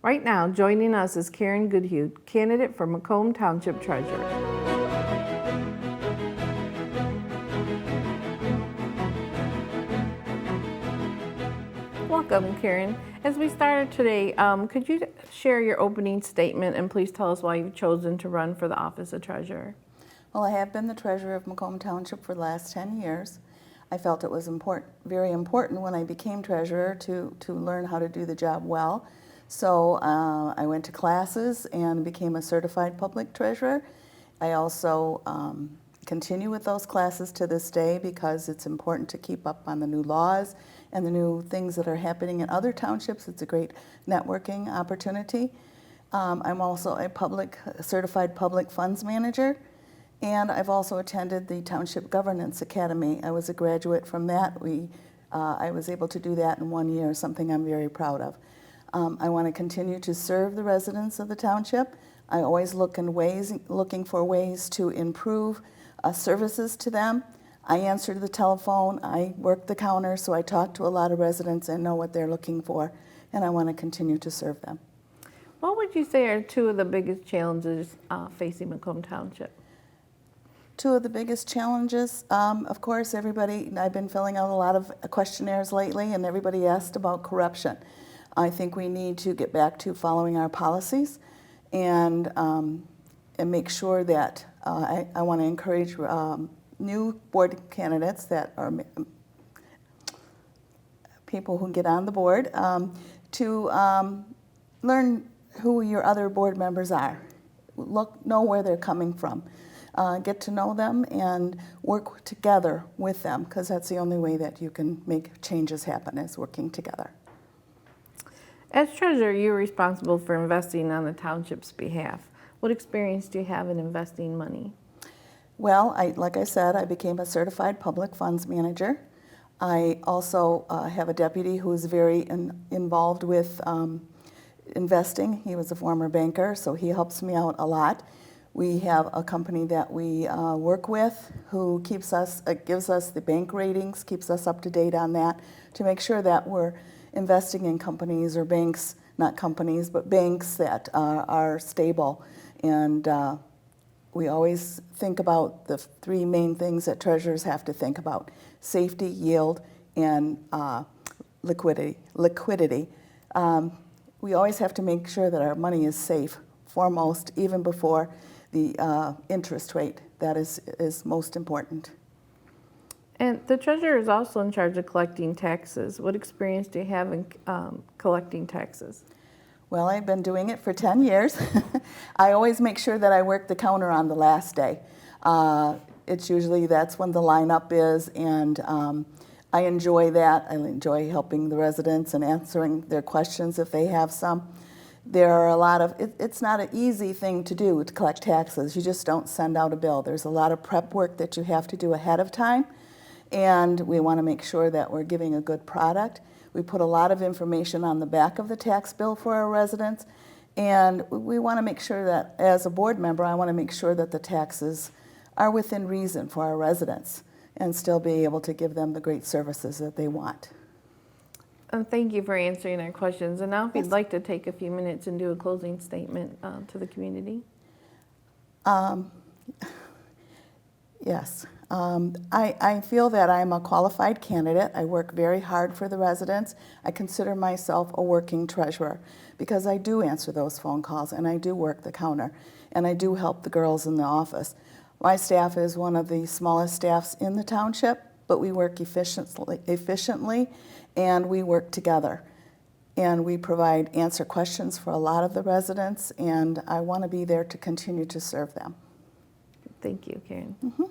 Right now, joining us is Karen Goodhue, candidate for Macomb Township Treasurer. Welcome, Karen. As we started today, could you share your opening statement and please tell us why you've chosen to run for the office of treasurer? Well, I have been the treasurer of Macomb Township for the last 10 years. I felt it was very important when I became treasurer to learn how to do the job well. So I went to classes and became a certified public treasurer. I also continue with those classes to this day because it's important to keep up on the new laws and the new things that are happening in other townships. It's a great networking opportunity. I'm also a certified public funds manager. And I've also attended the Township Governance Academy. I was a graduate from that. I was able to do that in 1 year, something I'm very proud of. I want to continue to serve the residents of the township. I always looking for ways to improve services to them. I answer the telephone, I work the counter, so I talk to a lot of residents and know what they're looking for, and I want to continue to serve them. What would you say are two of the biggest challenges facing Macomb Township? Two of the biggest challenges, of course, I've been filling out a lot of questionnaires lately, and everybody asked about corruption. I think we need to get back to following our policies and make sure that I want to encourage new board candidates that are people who get on the board to learn who your other board members are. Know where they're coming from. Get to know them and work together with them, because that's the only way that you can make changes happen, is working together. As treasurer, you're responsible for investing on the township's behalf. What experience do you have in investing money? Well, like I said, I became a certified public funds manager. I also have a deputy who's very involved with investing. He was a former banker, so he helps me out a lot. We have a company that we work with who gives us the bank ratings, keeps us up to date on that, to make sure that we're investing in companies or banks, not companies, but banks that are stable. And we always think about the three main things that treasurers have to think about: safety, yield, and liquidity. We always have to make sure that our money is safe, foremost, even before the interest rate. That is most important. And the treasurer is also in charge of collecting taxes. What experience do you have in collecting taxes? Well, I've been doing it for 10 years. I always make sure that I work the counter on the last day. It's usually that's when the lineup is, and I enjoy that. I enjoy helping the residents and answering their questions if they have some. There are a lot of, it's not an easy thing to do, to collect taxes. You just don't send out a bill. There's a lot of prep work that you have to do ahead of time, and we want to make sure that we're giving a good product. We put a lot of information on the back of the tax bill for our residents, and we want to make sure that, as a board member, I want to make sure that the taxes are within reason for our residents and still be able to give them the great services that they want. Thank you for answering our questions. And now if you'd like to take a few minutes and do a closing statement to the community. Yes. I feel that I'm a qualified candidate. I work very hard for the residents. I consider myself a working treasurer because I do answer those phone calls, and I do work the counter, and I do help the girls in the office. My staff is one of the smallest staffs in the township, but we work efficiently, and we work together. And we answer questions for a lot of the residents, and I want to be there to continue to serve them. Thank you, Karen. Mm-hmm.